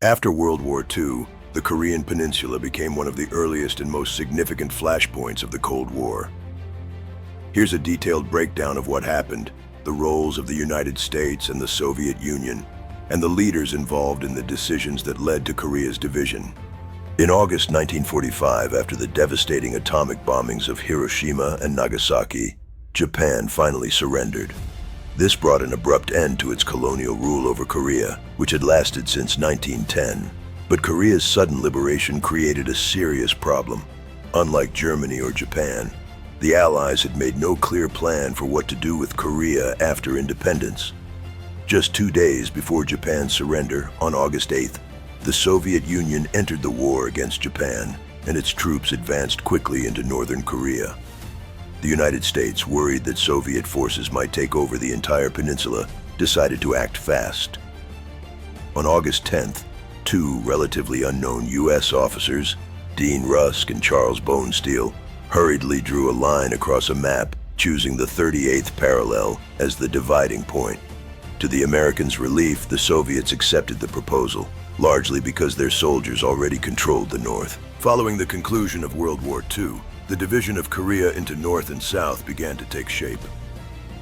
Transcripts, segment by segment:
After World War II, the Korean Peninsula became one of the earliest and most significant flashpoints of the Cold War. Here's a detailed breakdown of what happened, the roles of the United States and the Soviet Union, and the leaders involved in the decisions that led to Korea's division. In August 1945, after the devastating atomic bombings of Hiroshima and Nagasaki, Japan finally surrendered. This brought an abrupt end to its colonial rule over Korea, which had lasted since 1910. But Korea's sudden liberation created a serious problem. Unlike Germany or Japan, the Allies had made no clear plan for what to do with Korea after independence. Just 2 days before Japan's surrender, on August 8th, the Soviet Union entered the war against Japan, and its troops advanced quickly into northern Korea. The United States, worried that Soviet forces might take over the entire peninsula, decided to act fast. On August 10th, two relatively unknown U.S. officers, Dean Rusk and Charles Bonesteel, hurriedly drew a line across a map, choosing the 38th parallel as the dividing point. To the Americans' relief, the Soviets accepted the proposal, largely because their soldiers already controlled the North. Following the conclusion of World War II, the division of Korea into North and South began to take shape.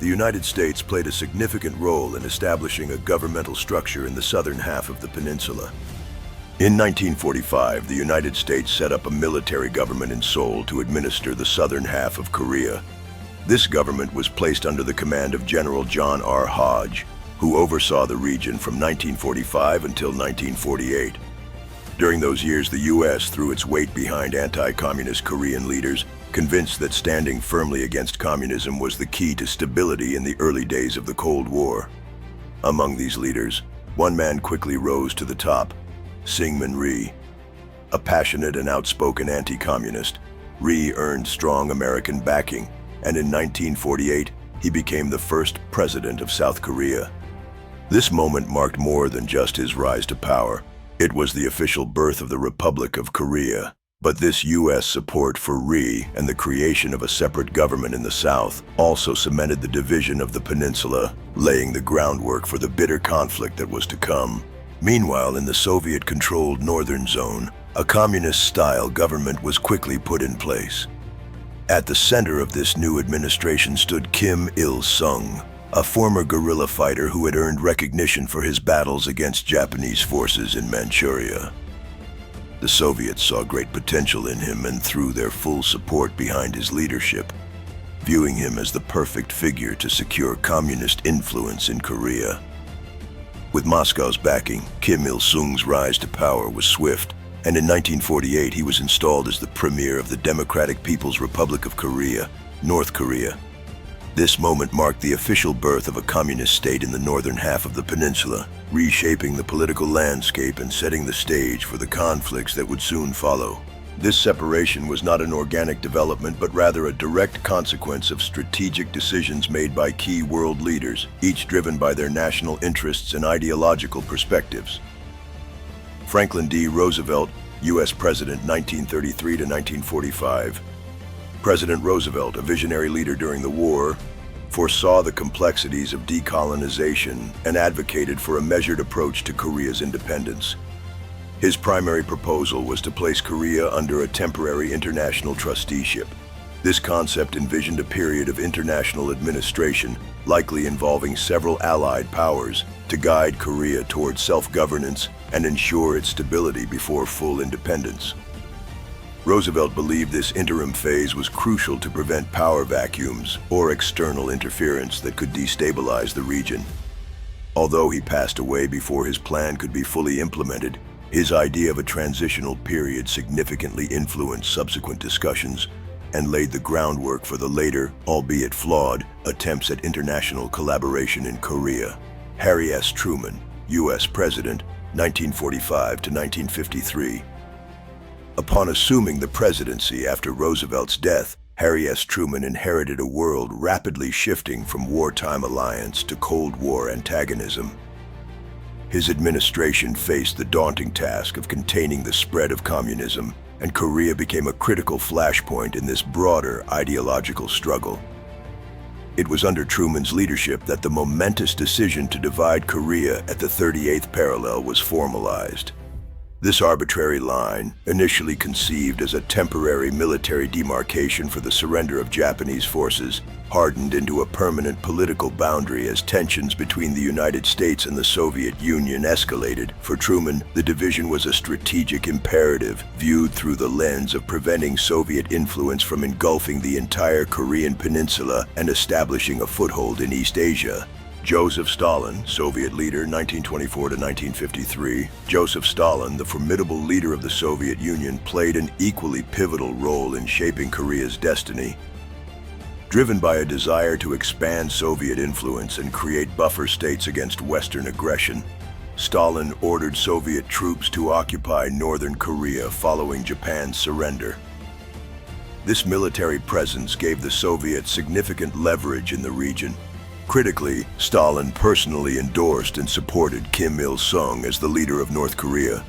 The United States played a significant role in establishing a governmental structure in the southern half of the peninsula. In 1945, the United States set up a military government in Seoul to administer the southern half of Korea. This government was placed under the command of General John R. Hodge, who oversaw the region from 1945 until 1948. During those years, the U.S. threw its weight behind anti-communist Korean leaders, convinced that standing firmly against communism was the key to stability in the early days of the Cold War. Among these leaders, one man quickly rose to the top: Syngman Rhee. A passionate and outspoken anti-communist, Rhee earned strong American backing, and in 1948, he became the first president of South Korea. This moment marked more than just his rise to power. It was the official birth of the Republic of Korea. But this U.S. support for Rhee and the creation of a separate government in the South also cemented the division of the peninsula, laying the groundwork for the bitter conflict that was to come. Meanwhile, in the Soviet-controlled northern zone, a communist-style government was quickly put in place. At the center of this new administration stood Kim Il-sung, a former guerrilla fighter who had earned recognition for his battles against Japanese forces in Manchuria. The Soviets saw great potential in him and threw their full support behind his leadership, viewing him as the perfect figure to secure communist influence in Korea. With Moscow's backing, Kim Il-sung's rise to power was swift, and in 1948 he was installed as the premier of the Democratic People's Republic of Korea, North Korea. This moment marked the official birth of a communist state in the northern half of the peninsula, reshaping the political landscape and setting the stage for the conflicts that would soon follow. This separation was not an organic development, but rather a direct consequence of strategic decisions made by key world leaders, each driven by their national interests and ideological perspectives. Franklin D. Roosevelt, U.S. President 1933 to 1945. President Roosevelt, a visionary leader during the war, foresaw the complexities of decolonization and advocated for a measured approach to Korea's independence. His primary proposal was to place Korea under a temporary international trusteeship. This concept envisioned a period of international administration, likely involving several allied powers, to guide Korea toward self-governance and ensure its stability before full independence. Roosevelt believed this interim phase was crucial to prevent power vacuums or external interference that could destabilize the region. Although he passed away before his plan could be fully implemented, his idea of a transitional period significantly influenced subsequent discussions and laid the groundwork for the later, albeit flawed, attempts at international collaboration in Korea. Harry S. Truman, U.S. President, 1945 to 1953. Upon assuming the presidency after Roosevelt's death, Harry S. Truman inherited a world rapidly shifting from wartime alliance to Cold War antagonism. His administration faced the daunting task of containing the spread of communism, and Korea became a critical flashpoint in this broader ideological struggle. It was under Truman's leadership that the momentous decision to divide Korea at the 38th parallel was formalized. This arbitrary line, initially conceived as a temporary military demarcation for the surrender of Japanese forces, hardened into a permanent political boundary as tensions between the United States and the Soviet Union escalated. For Truman, the division was a strategic imperative, viewed through the lens of preventing Soviet influence from engulfing the entire Korean Peninsula and establishing a foothold in East Asia. Joseph Stalin, Soviet leader 1924 to 1953. Joseph Stalin, the formidable leader of the Soviet Union, played an equally pivotal role in shaping Korea's destiny. Driven by a desire to expand Soviet influence and create buffer states against Western aggression, Stalin ordered Soviet troops to occupy northern Korea following Japan's surrender. This military presence gave the Soviets significant leverage in the region. Critically, Stalin personally endorsed and supported Kim Il-sung as the leader of North Korea.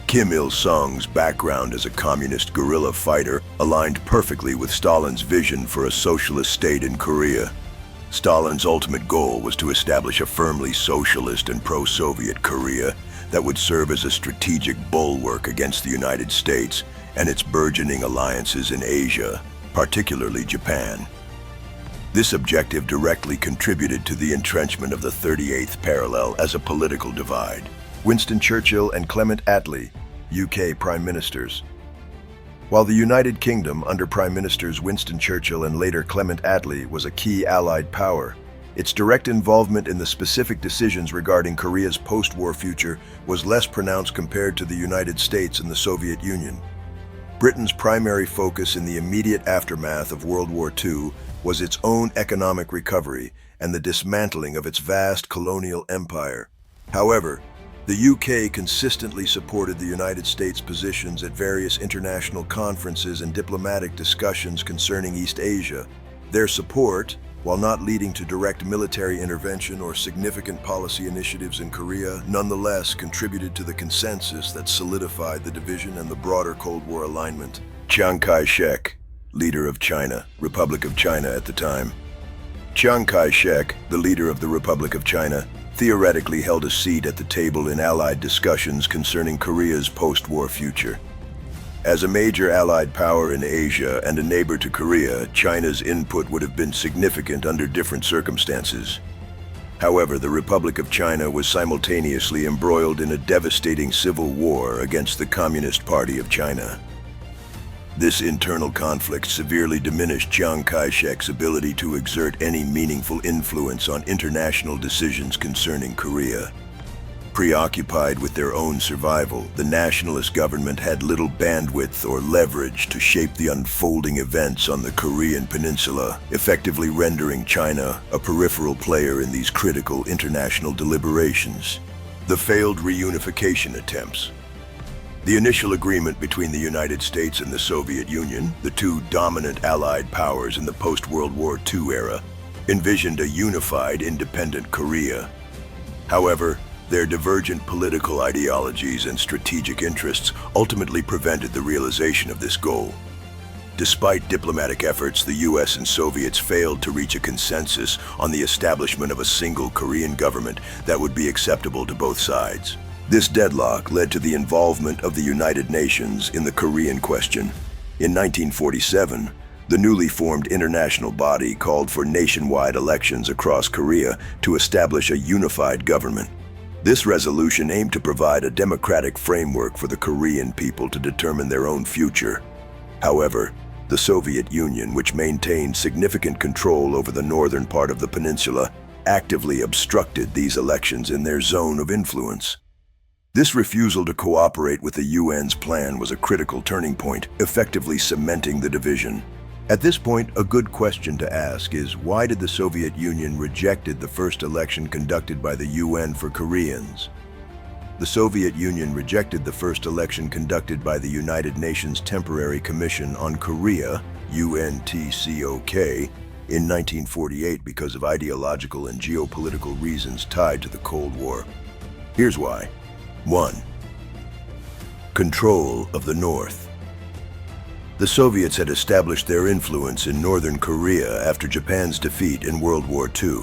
Kim Il-sung's background as a communist guerrilla fighter aligned perfectly with Stalin's vision for a socialist state in Korea. Stalin's ultimate goal was to establish a firmly socialist and pro-Soviet Korea that would serve as a strategic bulwark against the United States and its burgeoning alliances in Asia, particularly Japan. This objective directly contributed to the entrenchment of the 38th parallel as a political divide. Winston Churchill and Clement Attlee, UK Prime Ministers. While the United Kingdom, under Prime Ministers Winston Churchill and later Clement Attlee, was a key Allied power, its direct involvement in the specific decisions regarding Korea's post-war future was less pronounced compared to the United States and the Soviet Union. Britain's primary focus in the immediate aftermath of World War II was its own economic recovery and the dismantling of its vast colonial empire. However, the UK consistently supported the United States' positions at various international conferences and diplomatic discussions concerning East Asia. Their support, while not leading to direct military intervention or significant policy initiatives in Korea, nonetheless contributed to the consensus that solidified the division and the broader Cold War alignment. Chiang Kai-shek, leader of China, Republic of China at the time. Chiang Kai-shek, the leader of the Republic of China, theoretically held a seat at the table in Allied discussions concerning Korea's post-war future. As a major Allied power in Asia and a neighbor to Korea, China's input would have been significant under different circumstances. However, the Republic of China was simultaneously embroiled in a devastating civil war against the Communist Party of China. This internal conflict severely diminished Chiang Kai-shek's ability to exert any meaningful influence on international decisions concerning Korea. Preoccupied with their own survival, the nationalist government had little bandwidth or leverage to shape the unfolding events on the Korean Peninsula, effectively rendering China a peripheral player in these critical international deliberations. The failed reunification attempts. The initial agreement between the United States and the Soviet Union, the two dominant Allied powers in the post-World War II era, envisioned a unified, independent Korea. However, their divergent political ideologies and strategic interests ultimately prevented the realization of this goal. Despite diplomatic efforts, the US and Soviets failed to reach a consensus on the establishment of a single Korean government that would be acceptable to both sides. This deadlock led to the involvement of the United Nations in the Korean question. In 1947, the newly formed international body called for nationwide elections across Korea to establish a unified government. This resolution aimed to provide a democratic framework for the Korean people to determine their own future. However, the Soviet Union, which maintained significant control over the northern part of the peninsula, actively obstructed these elections in their zone of influence. This refusal to cooperate with the UN's plan was a critical turning point, effectively cementing the division. At this point, a good question to ask is, why did the Soviet Union rejected the first election conducted by the UN for Koreans? The Soviet Union rejected the first election conducted by the United Nations Temporary Commission on Korea, UNTCOK, in 1948 because of ideological and geopolitical reasons tied to the Cold War. Here's why. 1. Control of the North. The Soviets had established their influence in northern Korea after Japan's defeat in World War II.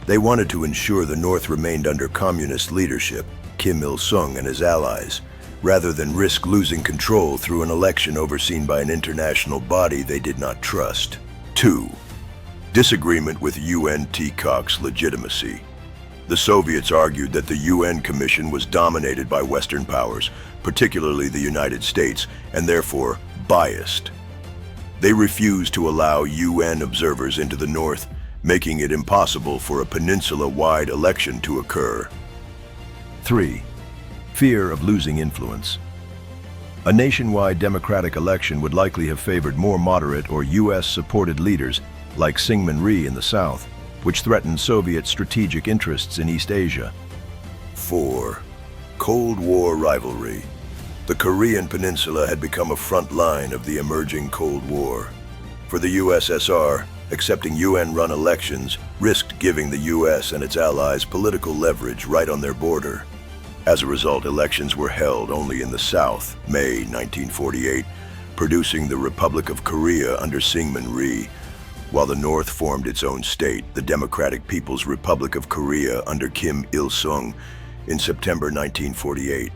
They wanted to ensure the North remained under communist leadership, Kim Il-sung and his allies, rather than risk losing control through an election overseen by an international body they did not trust. 2. Disagreement with UN TCOC's legitimacy. The Soviets argued that the UN Commission was dominated by Western powers, particularly the United States, and therefore biased. They refused to allow UN observers into the North, making it impossible for a peninsula-wide election to occur. 3. Fear of losing influence. A nationwide democratic election would likely have favored more moderate or US-supported leaders like Syngman Rhee in the South, which threatened Soviet strategic interests in East Asia. 4. Cold War rivalry. The Korean Peninsula had become a front line of the emerging Cold War. For the USSR, accepting UN-run elections risked giving the US and its allies political leverage right on their border. As a result, elections were held only in the South, May 1948, producing the Republic of Korea under Syngman Rhee, while the North formed its own state, the Democratic People's Republic of Korea under Kim Il-sung, in September 1948.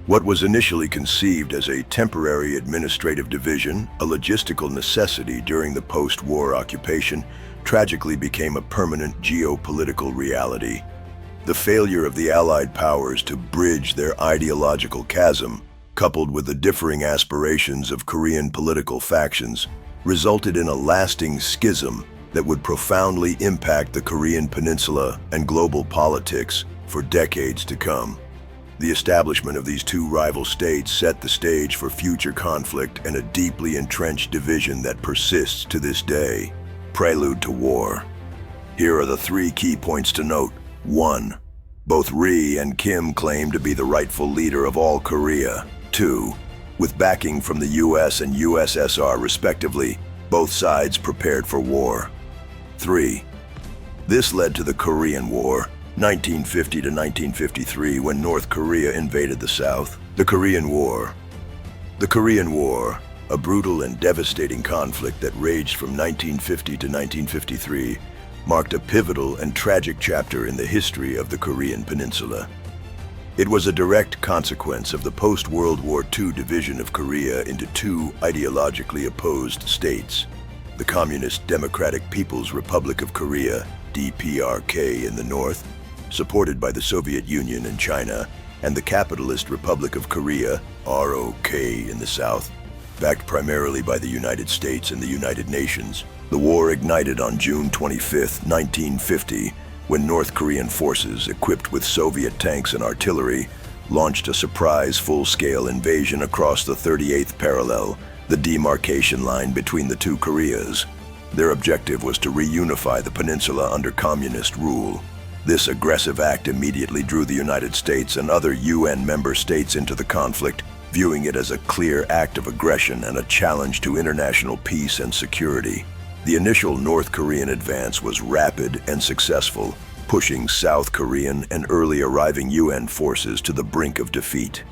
What was initially conceived as a temporary administrative division, a logistical necessity during the post-war occupation, tragically became a permanent geopolitical reality. The failure of the Allied powers to bridge their ideological chasm, coupled with the differing aspirations of Korean political factions, resulted in a lasting schism that would profoundly impact the Korean Peninsula and global politics for decades to come. The establishment of these two rival states set the stage for future conflict and a deeply entrenched division that persists to this day. Prelude to war. Here are the 3 key points to note. 1. Both Rhee and Kim claim to be the rightful leader of all Korea. 2. With backing from the US and USSR respectively, both sides prepared for war. 3. This led to the Korean War, 1950 to 1953, when North Korea invaded the South. The Korean War. The Korean War, a brutal and devastating conflict that raged from 1950 to 1953, marked a pivotal and tragic chapter in the history of the Korean Peninsula. It was a direct consequence of the post-World War II division of Korea into 2 ideologically opposed states: the Communist Democratic People's Republic of Korea, DPRK in the north, supported by the Soviet Union and China, and the Capitalist Republic of Korea, ROK in the south, backed primarily by the United States and the United Nations. The war ignited on June 25, 1950, when North Korean forces, equipped with Soviet tanks and artillery, launched a surprise full-scale invasion across the 38th parallel, the demarcation line between the 2 Koreas. Their objective was to reunify the peninsula under communist rule. This aggressive act immediately drew the United States and other UN member states into the conflict, viewing it as a clear act of aggression and a challenge to international peace and security. The initial North Korean advance was rapid and successful, pushing South Korean and early arriving UN forces to the brink of defeat.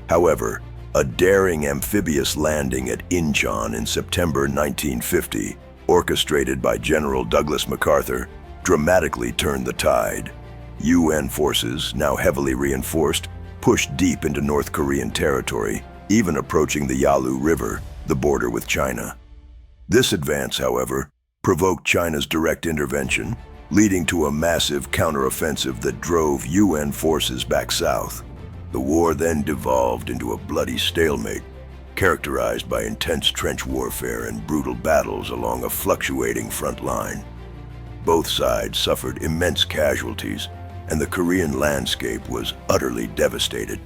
However, a daring amphibious landing at Incheon in September 1950, orchestrated by General Douglas MacArthur, dramatically turned the tide. UN forces, now heavily reinforced, pushed deep into North Korean territory, even approaching the Yalu River, the border with China. This advance, however, provoked China's direct intervention, leading to a massive counteroffensive that drove UN forces back south. The war then devolved into a bloody stalemate, characterized by intense trench warfare and brutal battles along a fluctuating front line. Both sides suffered immense casualties, and the Korean landscape was utterly devastated.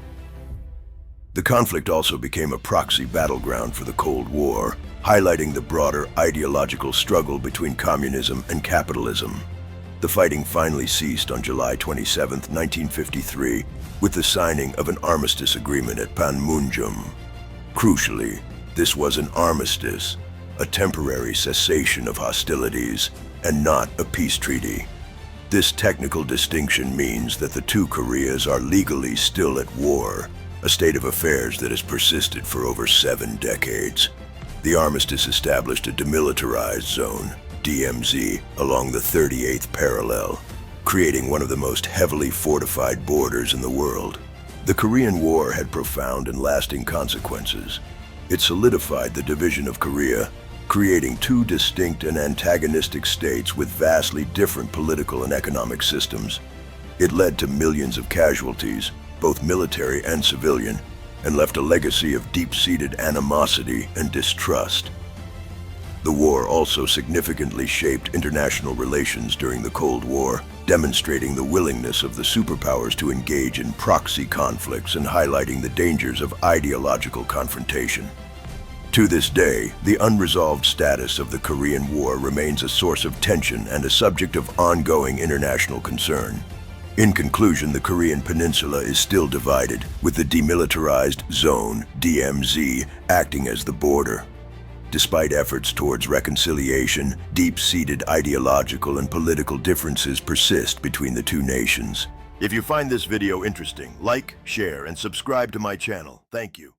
The conflict also became a proxy battleground for the Cold War, highlighting the broader ideological struggle between communism and capitalism. The fighting finally ceased on July 27, 1953, with the signing of an armistice agreement at Panmunjom. Crucially, this was an armistice, a temporary cessation of hostilities, and not a peace treaty. This technical distinction means that the 2 Koreas are legally still at war, a state of affairs that has persisted for over 7 decades. The armistice established a demilitarized zone, DMZ, along the 38th parallel, creating one of the most heavily fortified borders in the world. The Korean War had profound and lasting consequences. It solidified the division of Korea, creating two distinct and antagonistic states with vastly different political and economic systems. It led to millions of casualties, both military and civilian, and left a legacy of deep-seated animosity and distrust. The war also significantly shaped international relations during the Cold War, demonstrating the willingness of the superpowers to engage in proxy conflicts and highlighting the dangers of ideological confrontation. To this day, the unresolved status of the Korean War remains a source of tension and a subject of ongoing international concern. In conclusion, the Korean Peninsula is still divided, with the Demilitarized Zone, DMZ, acting as the border. Despite efforts towards reconciliation, deep-seated ideological and political differences persist between the two nations. If you find this video interesting, like, share, and subscribe to my channel. Thank you.